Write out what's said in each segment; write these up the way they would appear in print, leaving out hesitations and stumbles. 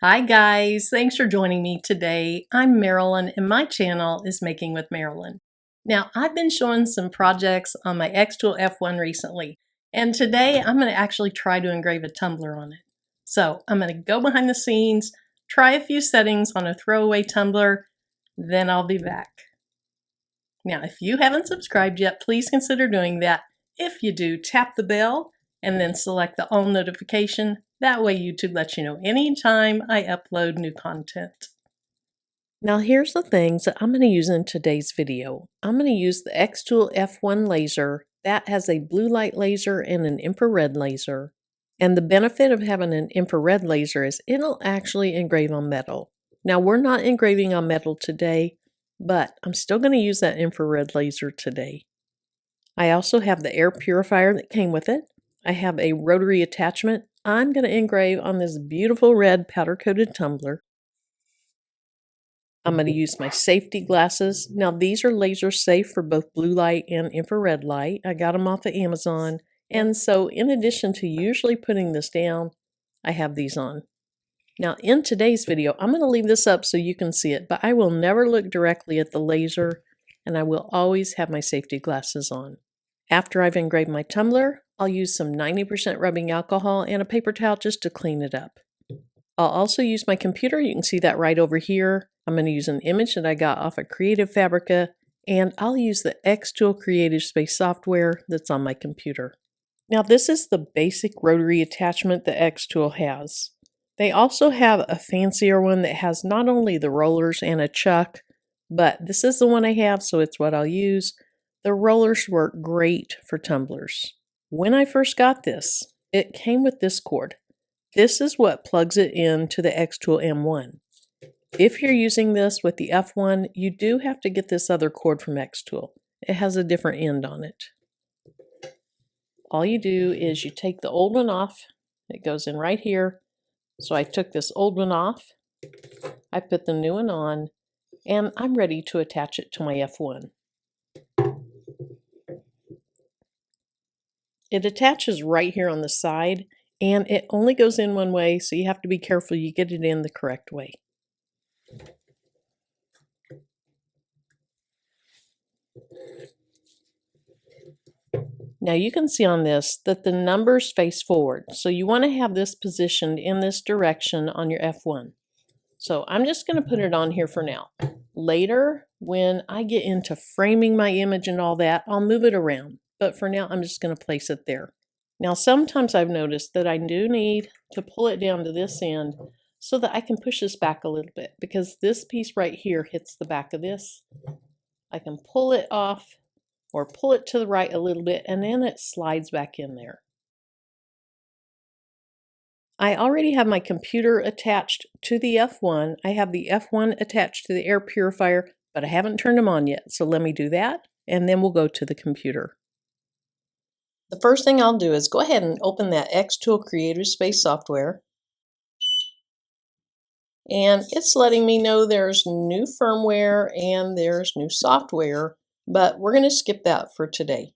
Hi guys, thanks for joining me today. I'm Marilyn and my channel is Making with Marilyn. Now I've been showing some projects on my xTool F1 recently, and today I'm going to actually try to engrave a tumbler on it. So I'm going to go behind the scenes, try a few settings on a throwaway tumbler, then I'll be back. Now if you haven't subscribed yet, please consider doing that. If you do, tap the bell and then select the all notification. That way YouTube lets you know anytime I upload new content. Now here's the things that I'm going to use in today's video. I'm going to use the xTool F1 laser. That has a blue light laser and an infrared laser. And the benefit of having an infrared laser is it'll actually engrave on metal. Now we're not engraving on metal today, but I'm still going to use that infrared laser today. I also have the air purifier that came with it. I have a rotary attachment. I'm going to engrave on this beautiful red powder-coated tumbler. I'm going to use my safety glasses. Now these are laser safe for both blue light and infrared light. I got them off of Amazon. And so in addition to usually putting this down, I have these on. Now in today's video, I'm going to leave this up so you can see it, but I will never look directly at the laser and I will always have my safety glasses on. After I've engraved my tumbler, I'll use some 90% rubbing alcohol and a paper towel just to clean it up. I'll also use my computer. You can see that right over here. I'm going to use an image that I got off of Creative Fabrica, and I'll use the xTool Creative Space software that's on my computer. Now this is the basic rotary attachment that xTool has. They also have a fancier one that has not only the rollers and a chuck, but this is the one I have, so it's what I'll use. The rollers work great for tumblers. When I first got this, it came with this cord. This is what plugs it into the xTool M1. If you're using this with the F1, you do have to get this other cord from xTool. It has a different end on it. All you do is you take the old one off. It goes in right here. So I took this old one off. I put the new one on, and I'm ready to attach it to my F1. It attaches right here on the side, and it only goes in one way, so you have to be careful you get it in the correct way. Now you can see on this that the numbers face forward, so you want to have this positioned in this direction on your F1. So I'm just going to put it on here for now. Later, when I get into framing my image and all that, I'll move it around. But for now, I'm just going to place it there. Now, sometimes I've noticed that I do need to pull it down to this end so that I can push this back a little bit, because this piece right here hits the back of this. I can pull it off or pull it to the right a little bit, and then it slides back in there. I already have my computer attached to the F1. I have the F1 attached to the air purifier, but I haven't turned them on yet. So let me do that, and then we'll go to the computer. The first thing I'll do is go ahead and open that xTool Creative Space software. And it's letting me know there's new firmware and there's new software, but we're going to skip that for today.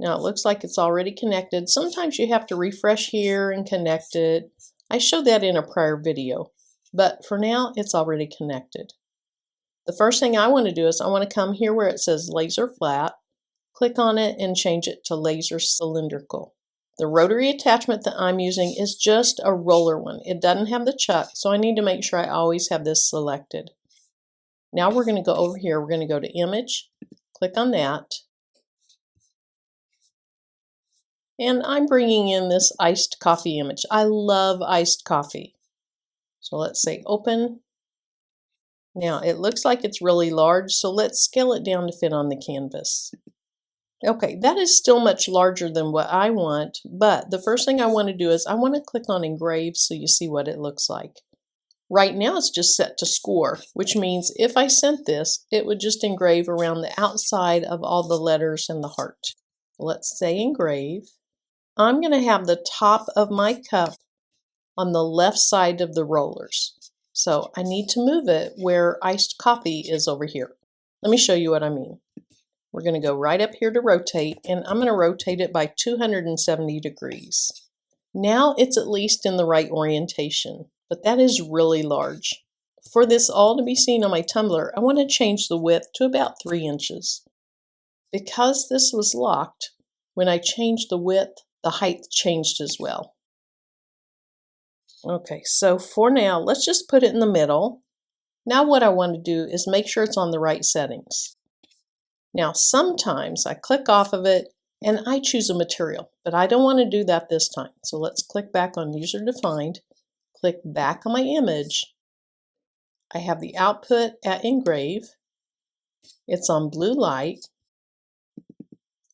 Now it looks like it's already connected. Sometimes you have to refresh here and connect it. I showed that in a prior video, but for now it's already connected. The first thing I want to do is I want to come here where it says laser flat, click on it and change it to laser cylindrical. The rotary attachment that I'm using is just a roller one. It doesn't have the chuck, so I need to make sure I always have this selected. Now we're going to go over here. We're going to go to image, click on that. And I'm bringing in this iced coffee image. I love iced coffee. So let's say open. Now it looks like it's really large, so let's scale it down to fit on the canvas. Okay, that is still much larger than what I want, but the first thing I want to do is I want to click on engrave so you see what it looks like. Right now it's just set to score, which means if I sent this, it would just engrave around the outside of all the letters and the heart. Let's say engrave. I'm going to have the top of my cup on the left side of the rollers. So I need to move it where iced coffee is over here. Let me show you what I mean. We're going to go right up here to rotate, and I'm going to rotate it by 270 degrees. Now it's at least in the right orientation. but that is really large. For this all to be seen on my tumbler, I want to change the width to about 3 inches. Because this was locked, when I changed the width, the height changed as well. Okay, so for now, let's just put it in the middle. Now what I want to do is make sure it's on the right settings. Now sometimes I click off of it and I choose a material, but I don't want to do that this time. So let's click back on user defined, click back on my image. I have the output at engrave. It's on blue light.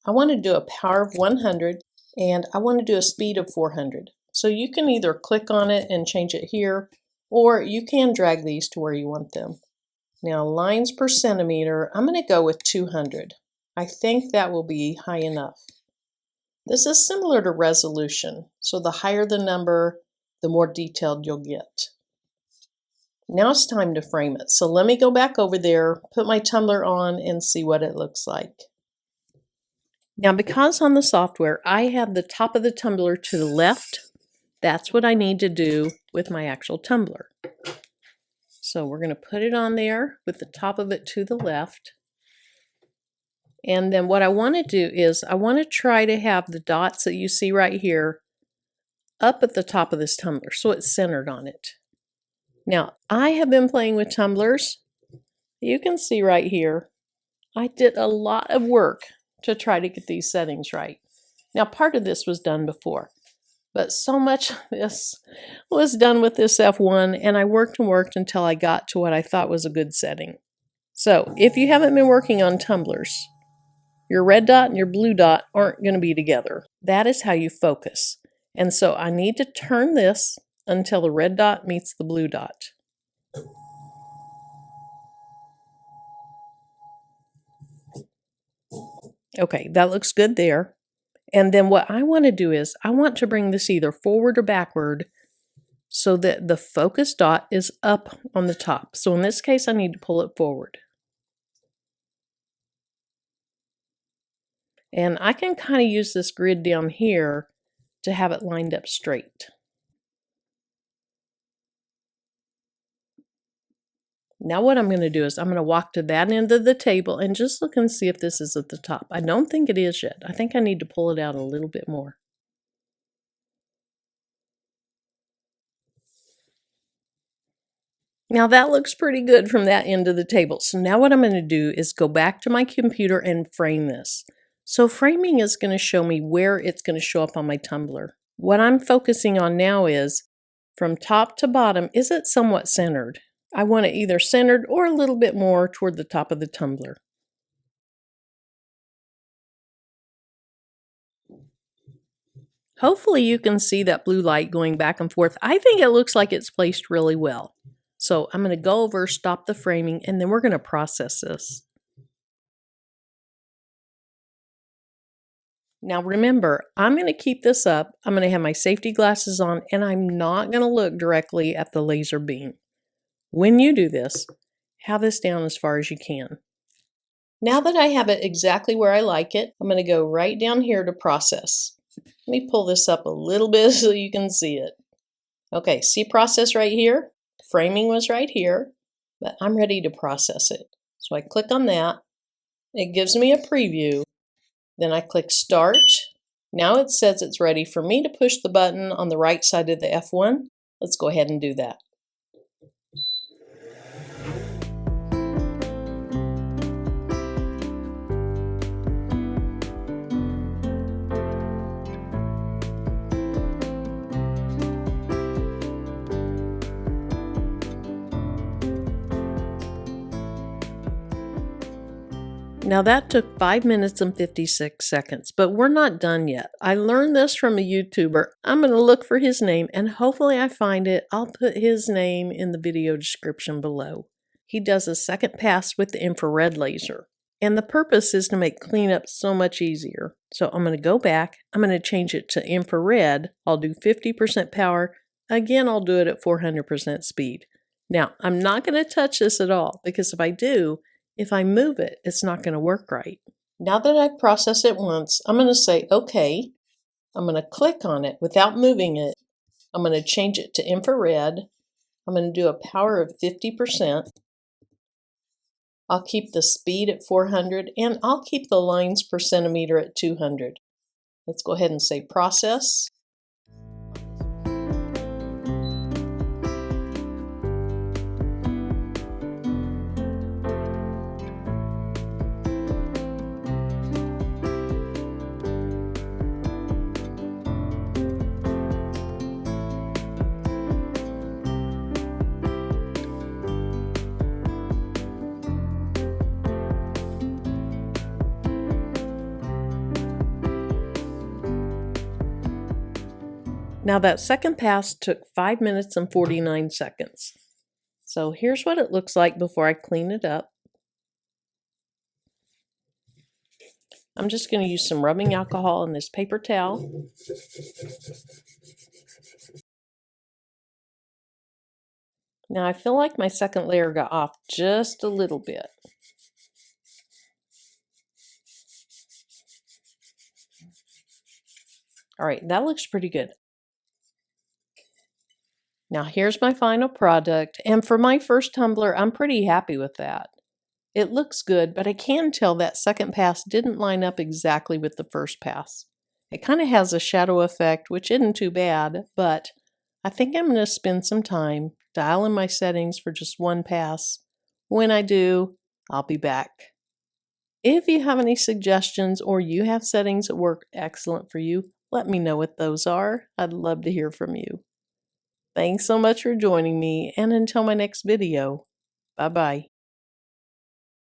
I want to do a power of 100 and I want to do a speed of 400. So you can either click on it and change it here, or you can drag these to where you want them. Now lines per centimeter, I'm going to go with 200. I think that will be high enough. This is similar to resolution, so the higher the number, the more detailed you'll get. Now it's time to frame it. So let me go back over there, put my tumbler on, and see what it looks like. Now because on the software I have the top of the tumbler to the left, that's what I need to do with my actual tumbler. So we're going to put it on there with the top of it to the left. And then what I want to do is I want to try to have the dots that you see right here up at the top of this tumbler so it's centered on it. Now I have been playing with tumblers. You can see right here I did a lot of work to try to get these settings right. Now part of this was done before, but so much of this was done with this F1 and I worked and worked until I got to what I thought was a good setting. So if you haven't been working on tumblers, your red dot and your blue dot aren't going to be together. That is how you focus. And so I need to turn this until the red dot meets the blue dot. Okay, that looks good there. And then what I want to do is I want to bring this either forward or backward so that the focus dot is up on the top. So in this case, I need to pull it forward. And I can kind of use this grid down here to have it lined up straight. Now what I'm going to do is I'm going to walk to that end of the table and just look and see if this is at the top. I don't think it is yet. I think I need to pull it out a little bit more. Now that looks pretty good from that end of the table. So now what I'm going to do is go back to my computer and frame this. So framing is going to show me where it's going to show up on my tumbler. What I'm focusing on now is from top to bottom, is it somewhat centered? I want it either centered or a little bit more toward the top of the tumbler. Hopefully you can see that blue light going back and forth. I think it looks like it's placed really well. So I'm going to go over, stop the framing, and then we're going to process this. Now remember, I'm going to keep this up. I'm going to have my safety glasses on, and I'm not going to look directly at the laser beam. When you do this, have this down as far as you can. Now that I have it exactly where I like it, I'm going to go right down here to process. Let me pull this up a little bit so you can see it. Okay, see process right here? Framing was right here, but I'm ready to process it. So I click on that. It gives me a preview. Then I click Start. Now it says it's ready for me to push the button on the right side of the F1. Let's go ahead and do that. Now that took 5 minutes and 56 seconds, but we're not done yet. I learned this from a YouTuber. I'm going to look for his name and hopefully I find it. I'll put his name in the video description below. He does a second pass with the infrared laser. And the purpose is to make cleanup so much easier. So I'm going to go back. I'm going to change it to infrared. I'll do 50% power. Again, I'll do it at 400% speed. Now, I'm not going to touch this at all because if I do, if I move it, it's not going to work right. Now that I've processed it once, I'm going to say OK. I'm going to click on it without moving it. I'm going to change it to infrared. I'm going to do a power of 50%. I'll keep the speed at 400 and I'll keep the lines per centimeter at 200. Let's go ahead and say process. Now that second pass took 5 minutes and 49 seconds. So here's what it looks like before I clean it up. I'm just going to use some rubbing alcohol on this paper towel. Now I feel like my second layer got off just a little bit. All right, that looks pretty good. Now here's my final product, and for my first tumbler, I'm pretty happy with that. It looks good, but I can tell that second pass didn't line up exactly with the first pass. It kind of has a shadow effect, which isn't too bad, but I think I'm going to spend some time, dial in my settings for just one pass. When I do, I'll be back. If you have any suggestions or you have settings that work excellent for you, let me know what those are. I'd love to hear from you. Thanks so much for joining me, and until my next video, bye-bye.